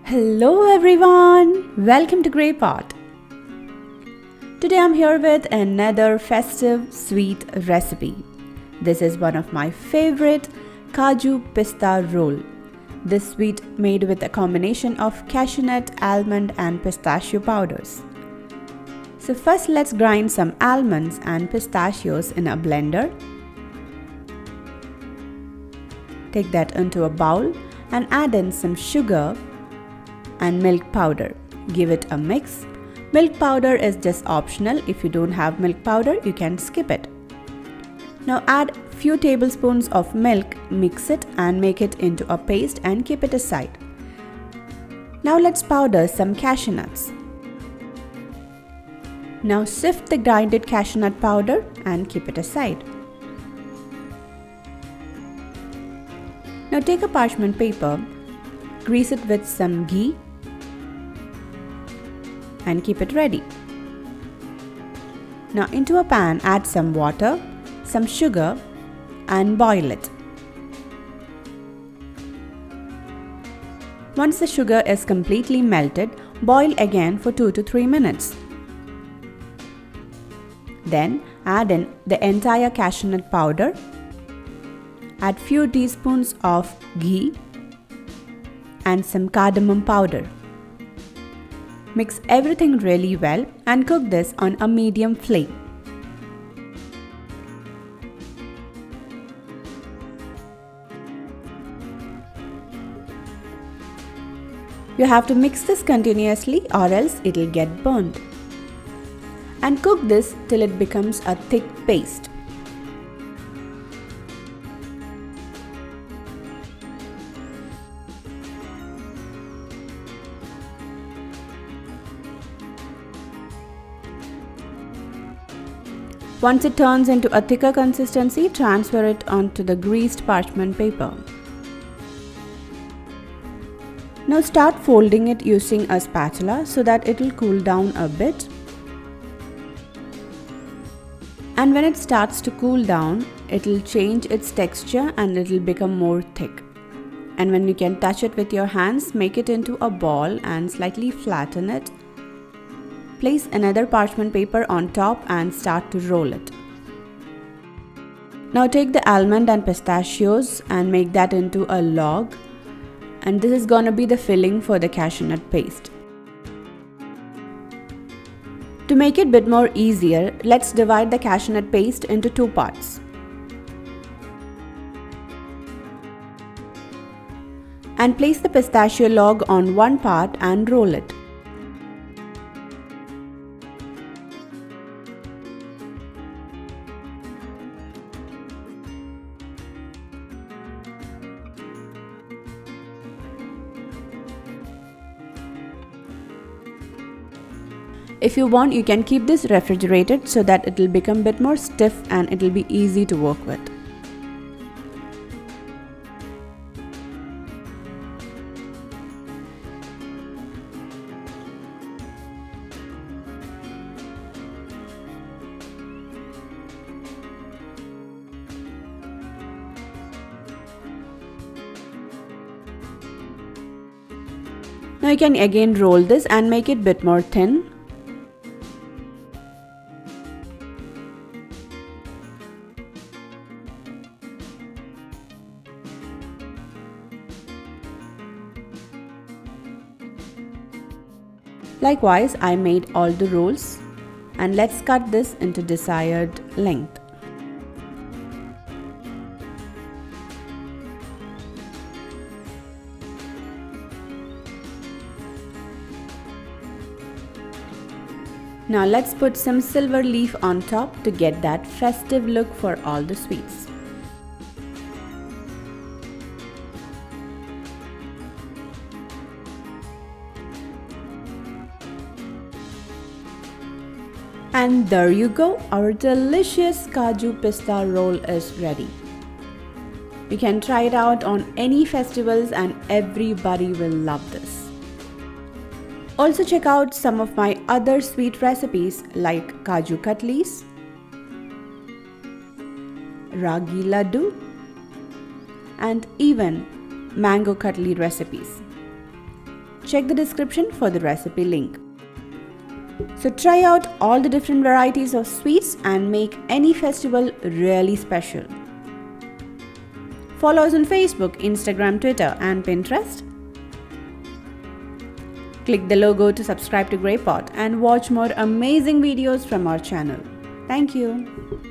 Hello everyone! Welcome to Grey Pot. Today I'm here with another festive sweet recipe. This is one of my favorite Cashew Pista Roll. This sweet made with a combination of cashew nut, almond and pistachio powders. So first let's grind some almonds and pistachios in a blender. Take that into a bowl and add in some sugar and milk powder. Give it a mix. Milk powder is just optional. If you don't have milk powder, you can skip it. Now add few tablespoons of milk, mix it and make it into a paste and keep it aside. Now let's powder some cashew nuts. Now sift the grinded cashew nut powder and keep it aside. Now take a parchment paper, grease it with some ghee and keep it ready. Now into a pan add some water, some sugar and boil it. Once the sugar is completely melted, boil again for 2 to 3 minutes. Then add in the entire cashew nut powder, add few teaspoons of ghee and some cardamom powder. Mix everything really well and cook this on a medium flame. You have to mix this continuously or else it will get burnt. And cook this till it becomes a thick paste. Once it turns into a thicker consistency, transfer it onto the greased parchment paper. Now start folding it using a spatula so that it will cool down a bit. And when it starts to cool down, it will change its texture and it will become more thick. And when you can touch it with your hands, make it into a ball and slightly flatten it. Place another parchment paper on top and start to roll it. Now take the almond and pistachios and make that into a log. And this is gonna be the filling for the cashew nut paste. To make it a bit more easier, let's divide the cashew nut paste into 2 parts. And place the pistachio log on one part and roll it. If you want, you can keep this refrigerated so that it will become a bit more stiff and it will be easy to work with. Now you can again roll this and make it a bit more thin. Likewise, I made all the rolls and let's cut this into desired length. Now let's put some silver leaf on top to get that festive look for all the sweets. And there you go, our delicious Cashew Pista Roll is ready. You can try it out on any festivals and everybody will love this. Also check out some of my other sweet recipes like Kaju Katlis, Ragi Laddu and even mango cutlery recipes. Check the description for the recipe link. So try out all the different varieties of sweets and make any festival really special. Follow us on Facebook, Instagram, Twitter and Pinterest. Click the logo to subscribe to Grey Pot and watch more amazing videos from our channel. Thank you.